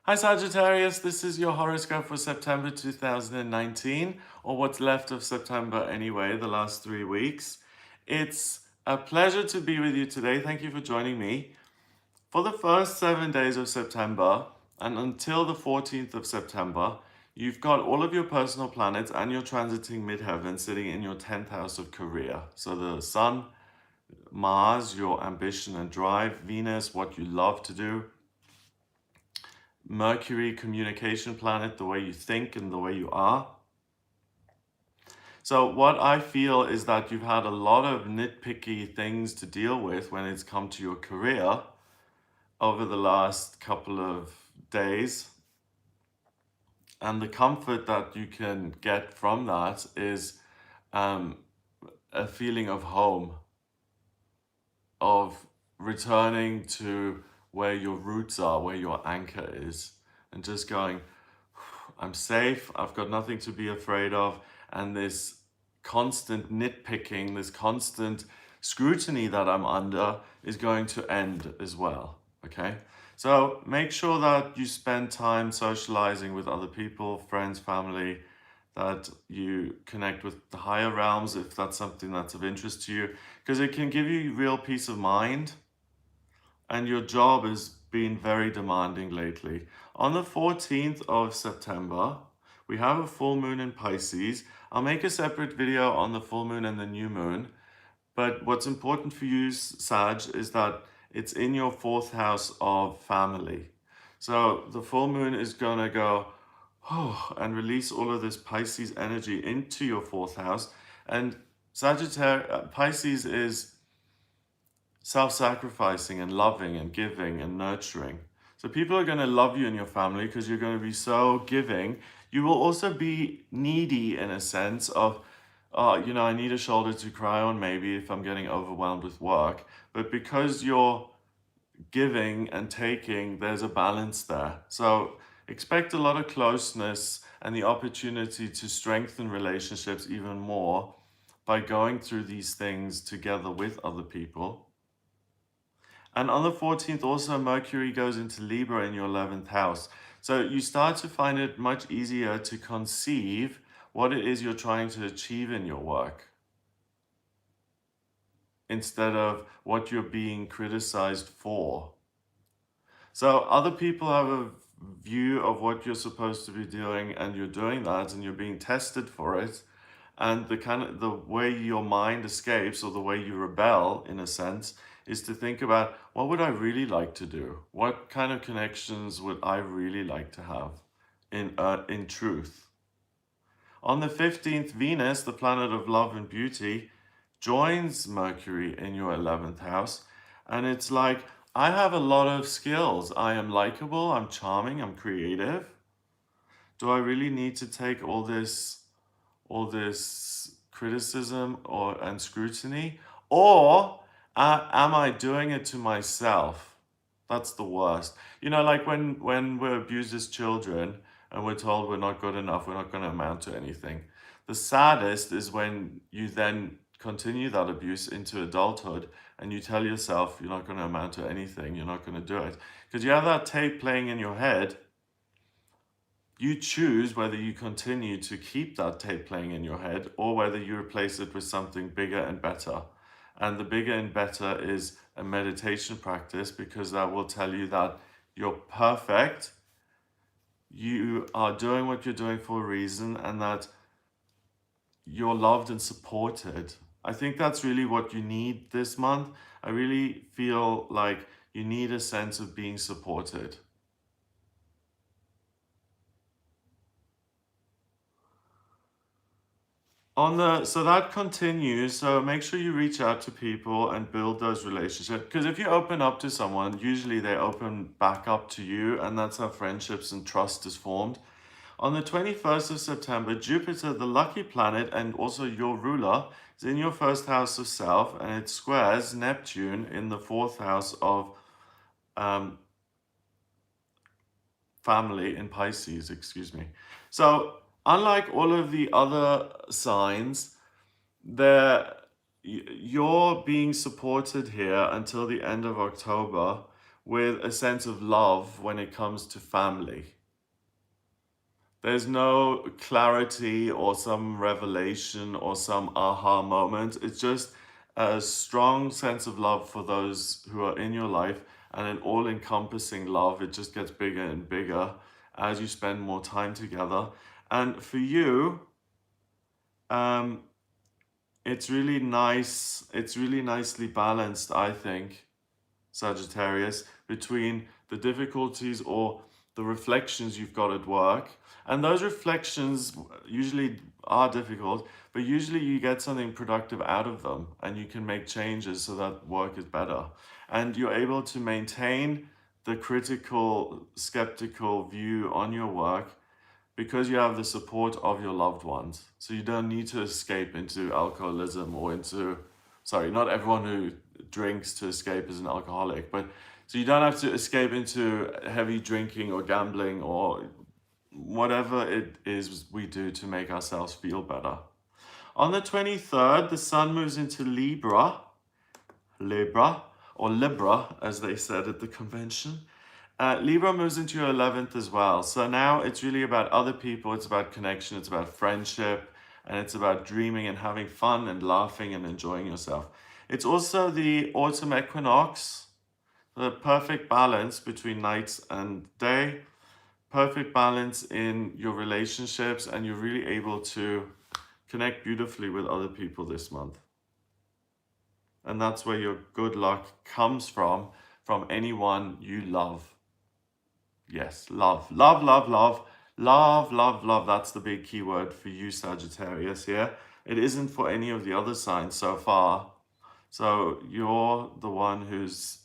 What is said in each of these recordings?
Hi Sagittarius, this is your horoscope for September 2019, or what's left of September anyway, the last 3 weeks. It's a pleasure to be with you today. Thank you for joining me. For the first 7 days of September and until the 14th of September, you've got all of your personal planets and your transiting midheaven sitting in your 10th house of career. So the Sun, Mars, your ambition and drive, Venus, what you love to do, Mercury, communication planet, the way you think and the way you are. So what I feel is that you've had a lot of nitpicky things to deal with when it's come to your career over the last couple of days. And the comfort that you can get from that is a feeling of home, of returning to where your roots are, where your anchor is, and just going, I'm safe, I've got nothing to be afraid of, and this constant nitpicking, this constant scrutiny that I'm under is going to end as well, okay? So make sure that you spend time socializing with other people, friends, family, that you connect with the higher realms if that's something that's of interest to you, because it can give you real peace of mind. And your job has been very demanding lately. On the 14th of September, we have a full moon in Pisces. I'll make a separate video on the full moon and the new moon. But what's important for you, Sag, is that it's in your 4th house of family. So the full moon is going to go, and release all of this Pisces energy into your 4th house. And Sagittarius, Pisces is self-sacrificing and loving and giving and nurturing. So people are going to love you and your family because you're going to be so giving. You will also be needy in a sense of, I need a shoulder to cry on maybe if I'm getting overwhelmed with work. But because you're giving and taking, there's a balance there. So expect a lot of closeness and the opportunity to strengthen relationships even more by going through these things together with other people. And on the 14th, also Mercury goes into Libra in your 11th house. So you start to find it much easier to conceive what it is you're trying to achieve in your work, instead of what you're being criticized for. So other people have a view of what you're supposed to be doing, and you're doing that and you're being tested for it. And the way your mind escapes, or the way you rebel in a sense, is to think about, what would I really like to do? What kind of connections would I really like to have in truth? On the 15th, Venus, the planet of love and beauty, joins Mercury in your 11th house. And it's like, I have a lot of skills. I am likable, I'm charming, I'm creative. Do I really need to take all this criticism and scrutiny? Or am I doing it to myself? That's the worst. Like when we're abused as children and we're told we're not good enough, we're not going to amount to anything. The saddest is when you then continue that abuse into adulthood and you tell yourself you're not going to amount to anything, you're not going to do it. Because you have that tape playing in your head. You choose whether you continue to keep that tape playing in your head or whether you replace it with something bigger and better. And the bigger and better is a meditation practice, because that will tell you that you're perfect, you are doing what you're doing for a reason, and that you're loved and supported. I think that's really what you need this month. I really feel like you need a sense of being supported. So that continues. So make sure you reach out to people and build those relationships. Because if you open up to someone, usually they open back up to you, and that's how friendships and trust is formed. On the 21st of September, Jupiter, the lucky planet and also your ruler, is in your 1st house of self, and it squares Neptune in the 4th house of family in Pisces, excuse me. So unlike all of the other signs, you're being supported here until the end of October with a sense of love when it comes to family. There's no clarity or some revelation or some aha moment. It's just a strong sense of love for those who are in your life, and an all-encompassing love. It just gets bigger and bigger as you spend more time together. And for you, it's really nice. It's really nicely balanced, I think, Sagittarius, between the difficulties or the reflections you've got at work. And those reflections usually are difficult, but usually you get something productive out of them and you can make changes so that work is better. And you're able to maintain the critical, skeptical view on your work because you have the support of your loved ones. So you don't need to escape into alcoholism or into, sorry, not everyone who drinks to escape is an alcoholic, but so you don't have to escape into heavy drinking or gambling or whatever it is we do to make ourselves feel better. On the 23rd, the sun moves into Libra, or Libra, as they said at the convention. Libra moves into your 11th as well. So now it's really about other people, it's about connection, it's about friendship, and it's about dreaming and having fun and laughing and enjoying yourself. It's also the autumn equinox, the perfect balance between night and day, perfect balance in your relationships, and you're really able to connect beautifully with other people this month. And that's where your good luck comes from anyone you love. Yes, love, love, love, love, love, love, love. That's the big key word for you, Sagittarius, here. It isn't for any of the other signs so far. So you're the one who's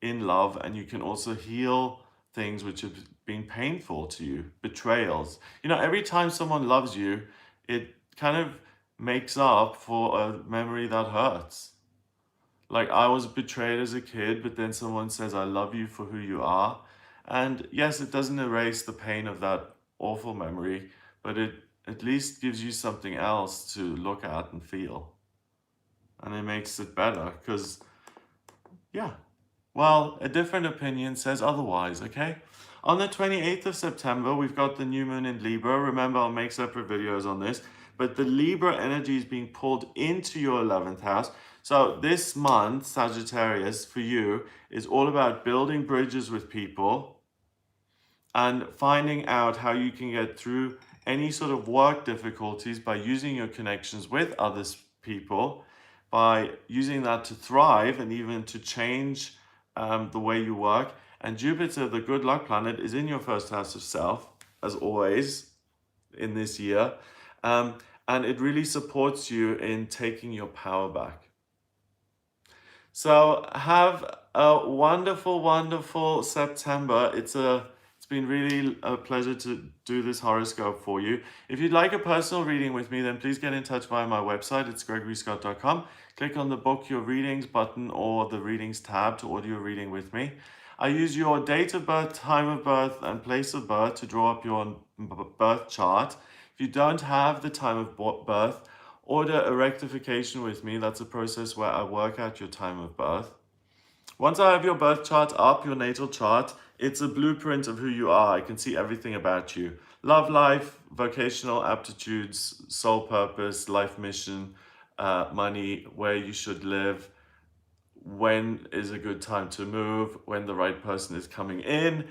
in love, and you can also heal things which have been painful to you, betrayals. You know, every time someone loves you, it kind of makes up for a memory that hurts. Like, I was betrayed as a kid, but then someone says, I love you for who you are. And yes, it doesn't erase the pain of that awful memory, but it at least gives you something else to look at and feel. And it makes it better because, yeah, well, a different opinion says otherwise, okay? On the 28th of September, we've got the new moon in Libra. Remember, I'll make separate videos on this, but the Libra energy is being pulled into your 11th house. So this month, Sagittarius, for you, is all about building bridges with people and finding out how you can get through any sort of work difficulties by using your connections with other people, by using that to thrive and even to change the way you work. And Jupiter, the good luck planet, is in your first house of self, as always, in this year. And it really supports you in taking your power back. So have a wonderful, wonderful September. It's been really a pleasure to do this horoscope for you. If you'd like a personal reading with me, then please get in touch via my website. It's gregoryscott.com. Click on the book your readings button or the readings tab to order your reading with me. I use your date of birth, time of birth, and place of birth to draw up your birth chart. If you don't have the time of birth, order a rectification with me. That's a process where I work out your time of birth. Once I have your birth chart up, your natal chart, it's a blueprint of who you are. I can see everything about you. Love life, vocational aptitudes, soul purpose, life mission, money, where you should live, when is a good time to move, when the right person is coming in.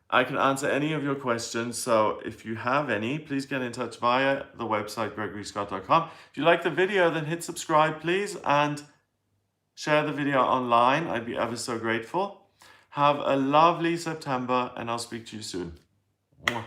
I can answer any of your questions, so if you have any, please get in touch via the website gregoryscott.com. If you like the video, then hit subscribe, please, and share the video online. I'd be ever so grateful. Have a lovely September, and I'll speak to you soon. Mwah.